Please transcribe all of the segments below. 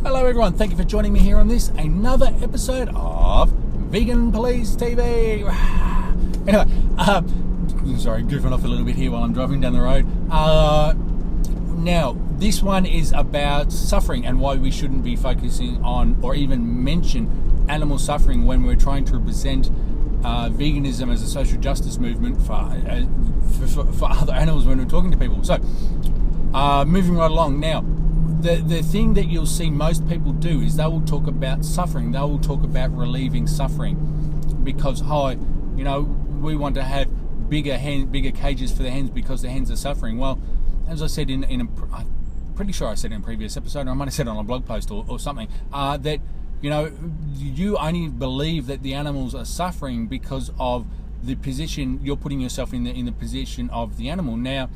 Hello everyone, thank you for joining me here on this, another episode of Vegan Police TV. Anyway, sorry, goofing off a little bit here while I'm driving down the road. Now, this one is about suffering and why we shouldn't be focusing on or even mention animal suffering when we're trying to represent veganism as a social justice movement for other animals when we're talking to people. So, moving right along now. The thing that you'll see most people do is they will talk about suffering. They will talk about relieving suffering because, we want to have bigger cages for the hens because the hens are suffering. Well, as I said I'm pretty sure I said in a previous episode, or I might have said it on a blog post or something, that, you only believe that the animals are suffering because of the position you're putting yourself in the position of the animal. Now,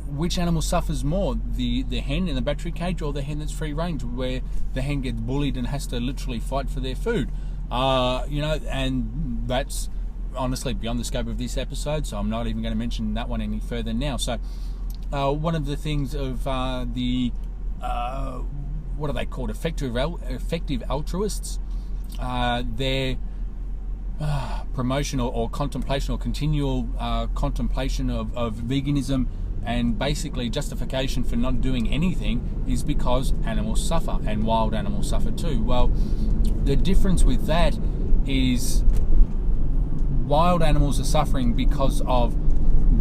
which animal suffers more, the hen in the battery cage or the hen that's free range, where the hen gets bullied and has to literally fight for their food? And that's honestly beyond the scope of this episode, so I'm not even going to mention that one any further now. So one of the things of what are they called, effective altruists, their promotion or contemplation or continual contemplation of veganism and basically justification for not doing anything is because animals suffer, and wild animals suffer too. Well, the difference with that is wild animals are suffering because of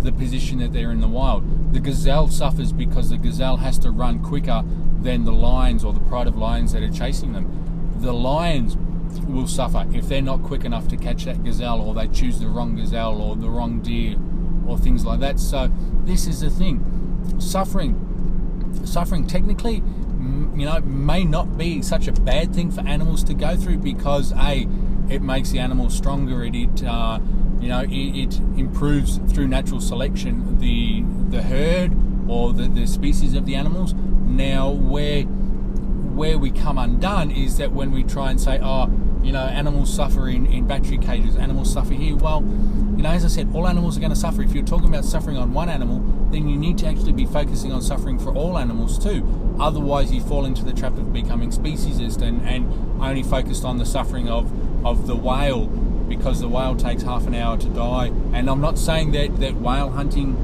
the position that they're in the wild. The gazelle suffers because the gazelle has to run quicker than the lions or the pride of lions that are chasing them. The lions will suffer if they're not quick enough to catch that gazelle, or they choose the wrong gazelle or the wrong deer or things like that. So this is the thing. Suffering technically, may not be such a bad thing for animals to go through because it makes the animals stronger. It improves through natural selection the herd or the species of the animals. Now, where we come undone is that when we try and say, animals suffer in battery cages, animals suffer here. Well, as I said, all animals are going to suffer. If you're talking about suffering on one animal, then you need to actually be focusing on suffering for all animals too. Otherwise, you fall into the trap of becoming speciesist and only focused on the suffering of the whale, because the whale takes half an hour to die. And I'm not saying that whale hunting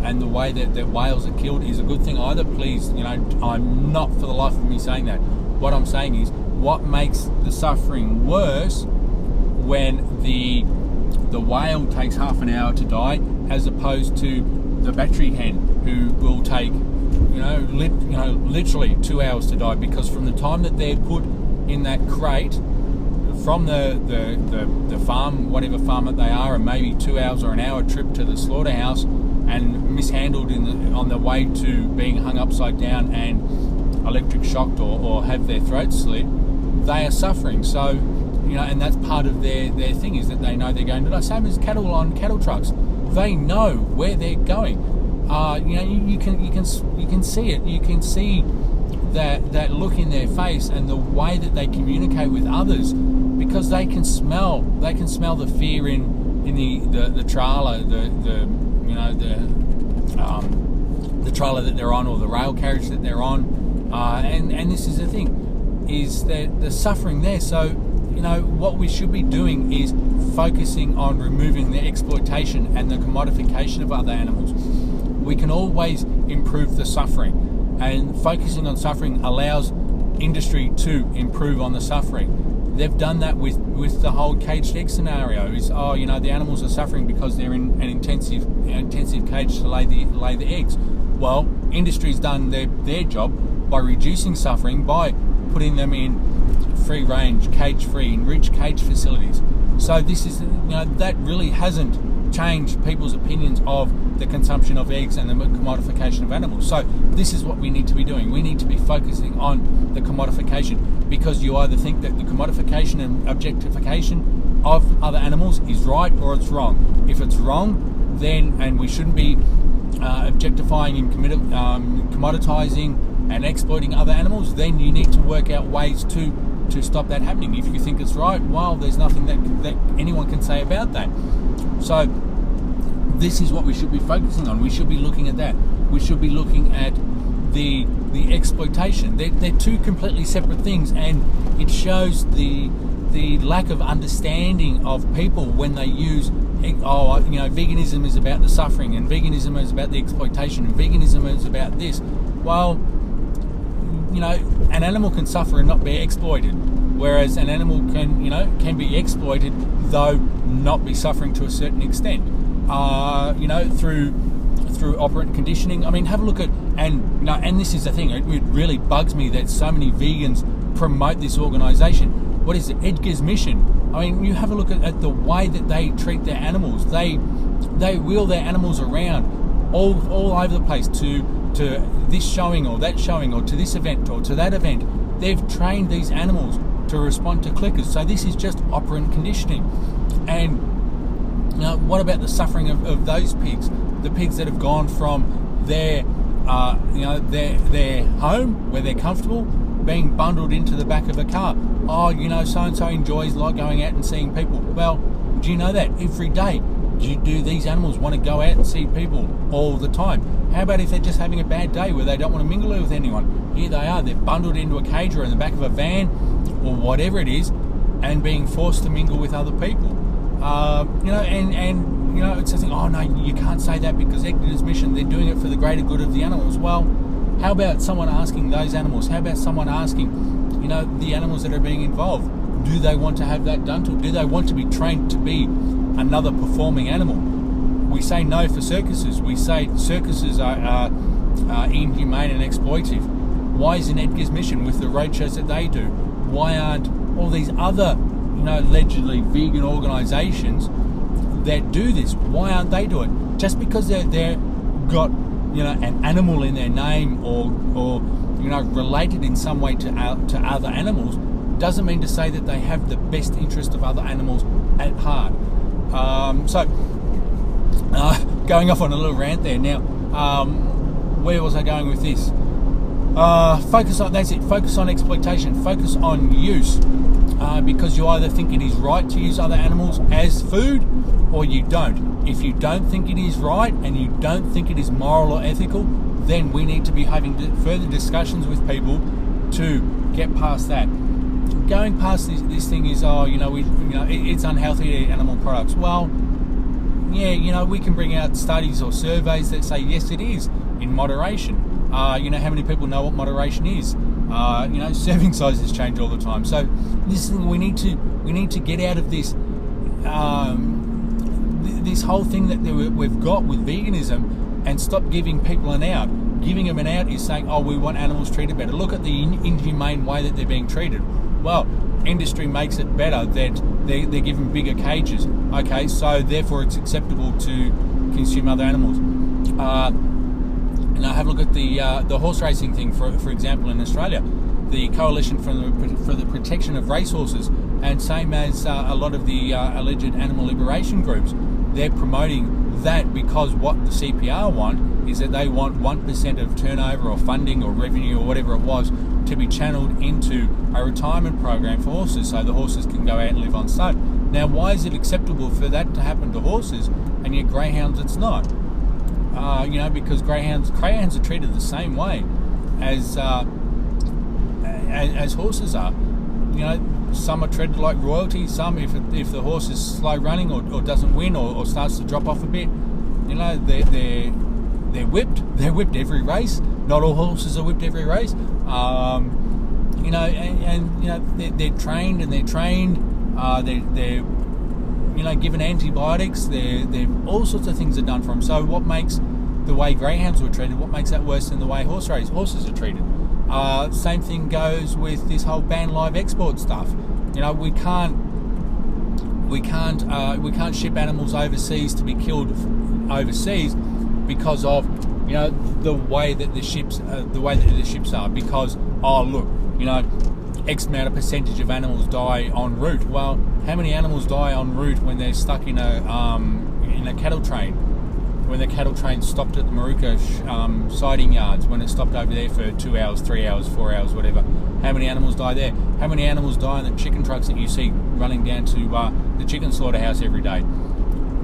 and the way that whales are killed is a good thing either. Please, I'm not for the life of me saying that. What I'm saying is, what makes the suffering worse when the whale takes half an hour to die, as opposed to the battery hen who will take literally 2 hours to die, because from the time that they're put in that crate from the farm, whatever farm that they are, and maybe 2 hours or an hour trip to the slaughterhouse and mishandled on the way to being hung upside down and electric shocked or have their throats slit, they are suffering. So, and that's part of their thing, is that they know they're going to die. Same as cattle on cattle trucks. They know where they're going. You can see it. You can see that look in their face and the way that they communicate with others, because they can smell the fear in the trailer, the trailer that they're on, or the rail carriage that they're on, and this is the thing, is that the suffering there. So what we should be doing is focusing on removing the exploitation and the commodification of other animals. We can always improve the suffering, and focusing on suffering allows industry to improve on the suffering. They've done that with the whole caged egg scenario. Is the animals are suffering because they're in an intensive cage to lay the eggs. Well, industry's done their job by reducing suffering by putting them in free range, cage free, enriched cage facilities. So this is that really hasn't changed people's opinions of the consumption of eggs and the commodification of animals. So this is what we need to be doing. We need to be focusing on the commodification, because you either think that the commodification and objectification of other animals is right or it's wrong. If it's wrong, then, and we shouldn't be objectifying and commoditizing and exploiting other animals, then you need to work out ways to stop that happening. If you think it's right, well, there's nothing that anyone can say about that. So this is what we should be focusing on. We should be looking at that. We should be looking at the exploitation. They're two completely separate things, and it shows the lack of understanding of people when they use, veganism is about the suffering, and veganism is about the exploitation, and veganism is about this. Well, an animal can suffer and not be exploited, whereas an animal can be exploited though not be suffering to a certain extent. Through operant conditioning. I mean, have a look at, and this is the thing, it really bugs me that so many vegans promote this organisation. What is it? Edgars Mission. I mean, you have a look at the way that they treat their animals. They wheel their animals around all over the place to this showing or that showing, or to this event or to that event. They've trained these animals to respond to clickers. So this is just operant conditioning. And what about the suffering of those pigs? The pigs that have gone from their home where they're comfortable, being bundled into the back of a car. Oh, so-and-so enjoys like going out and seeing people. Well, do you know that every day do these animals want to go out and see people all the time? How about if they're just having a bad day where they don't want to mingle with anyone? Here they are, they're bundled into a cage or in the back of a van or whatever it is, and being forced to mingle with other people. It's a thing, oh no, you can't say that because Edgars Mission, they're doing it for the greater good of the animals. Well, how about someone asking those animals? How about someone asking, the animals that are being involved, do they want to have that done to them? Do they want to be trained to be another performing animal? We say no for circuses. We say circuses are inhumane and exploitive. Why isn't Edgars Mission with the roadshows that they do? Why aren't all these other, allegedly vegan organisations that do this, why aren't they doing it? Just because they're got an animal in their name or related in some way to other animals doesn't mean to say that they have the best interest of other animals at heart. Going off on a little rant there now. Where was I going with this? Focus on exploitation. Focus on use, because you either think it is right to use other animals as food, or you don't. If you don't think it is right and you don't think it is moral or ethical, then we need to be having further discussions with people to get past that. Going past this thing is, it's unhealthy to eat animal products. Well, yeah, we can bring out studies or surveys that say yes, it is in moderation. How many people know what moderation is? Serving sizes change all the time. So this thing, we need to get out of this this whole thing that we've got with veganism and stop giving people an out. Giving them an out is saying, oh, we want animals treated better. Look at the inhumane way that they're being treated. Well, industry makes it better that they're given bigger cages. Okay, so therefore it's acceptable to consume other animals. Have a look at the horse racing thing, for example, in Australia. The Coalition for the Protection of Racehorses, and same as a lot of the alleged animal liberation groups, they're promoting that because what the CPR want is that they want 1% of turnover or funding or revenue or whatever it was to be channeled into a retirement program for horses, so the horses can go out and live on stud. Now, why is it acceptable for that to happen to horses, and yet greyhounds it's not? Because greyhounds are treated the same way as horses are. Some are treated like royalty. Some, if the horse is slow running or doesn't win or starts to drop off a bit, they're whipped. They're whipped every race. Not all horses are whipped every race. They're trained and they're trained. They're given antibiotics. They're all sorts of things are done for them. So what makes the way greyhounds were treated? What makes that worse than the way horses are treated? Same thing goes with this whole ban live export stuff. We can't ship animals overseas to be killed overseas because of the way that the ships are. Because X amount of percentage of animals die en route. Well, how many animals die en route when they're stuck in a cattle train? When the cattle train stopped at the Maruka siding yards, when it stopped over there for 2 hours, 3 hours, 4 hours, whatever. How many animals die there? How many animals die in the chicken trucks that you see running down to the chicken slaughterhouse every day?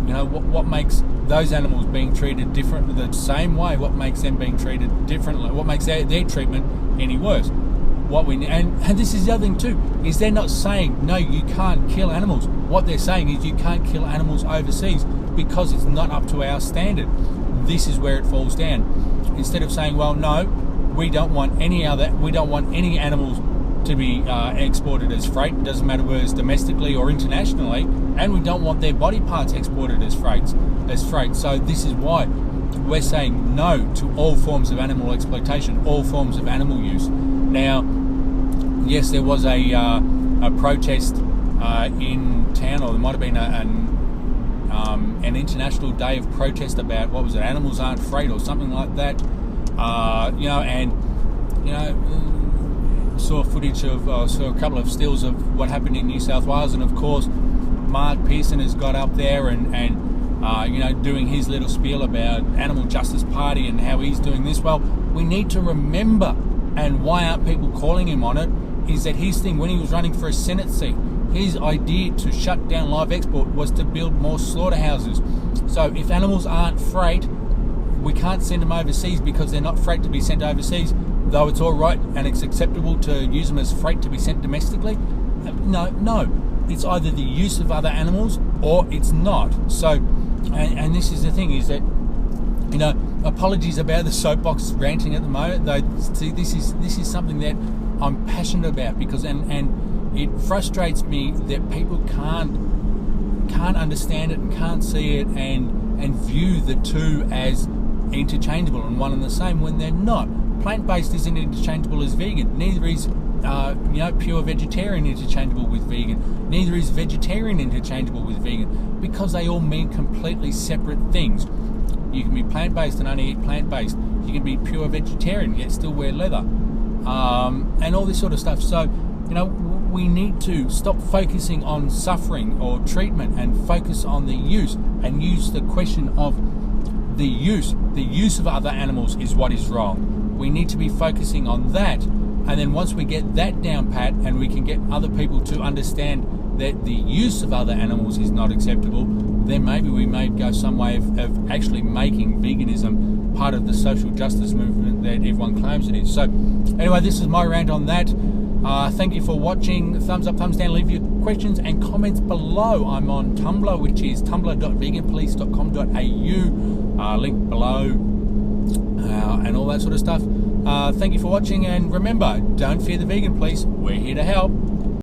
what makes those animals being treated different the same way? What makes them being treated differently? What makes their treatment any worse? And this is the other thing too, is they're not saying, no, you can't kill animals. What they're saying is you can't kill animals overseas because it's not up to our standard. This is where it falls down. Instead of saying, well, no, we don't want any animals to be exported as freight. It doesn't matter whether it's domestically or internationally, and we don't want their body parts exported as freight. So this is why we're saying no to all forms of animal exploitation, all forms of animal use. Now, yes, there was a protest in town, or there might have been an international day of protest about, what was it, animals aren't freight or something like that. Saw footage of, saw a couple of stills of what happened in New South Wales, and of course, Mark Pearson has got up there and doing his little spiel about Animal Justice Party and how he's doing this. Well, we need to remember, and why aren't people calling him on it, is that his thing when he was running for a Senate seat, his idea to shut down live export was to build more slaughterhouses. So if animals aren't freight, we can't send them overseas because they're not freight to be sent overseas, though it's all right and it's acceptable to use them as freight to be sent domestically. No. It's either the use of other animals or it's not. So, and this is the thing, is that, apologies about the soapbox ranting at the moment, though. See, this is something that I'm passionate about, because and it frustrates me that people can't understand it and can't see it and view the two as interchangeable and one and the same when they're not. Plant-based isn't interchangeable as vegan. Neither is pure vegetarian interchangeable with vegan. Neither is vegetarian interchangeable with vegan, because they all mean completely separate things. You can be plant-based and only eat plant-based. You can be pure vegetarian yet still wear leather, and all this sort of stuff. So, we need to stop focusing on suffering or treatment and focus on the use, and use the question of the use. The use of other animals is what is wrong. We need to be focusing on that. And then once we get that down pat, and we can get other people to understand that the use of other animals is not acceptable, then maybe we may go some way of actually making veganism part of the social justice movement that everyone claims it is. So anyway, this is my rant on that. Thank you for watching. Thumbs up, thumbs down. Leave your questions and comments below. I'm on Tumblr, which is tumblr.veganpolice.com.au. Link below, and all that sort of stuff. Thank you for watching, and remember, don't fear the vegan police. We're here to help.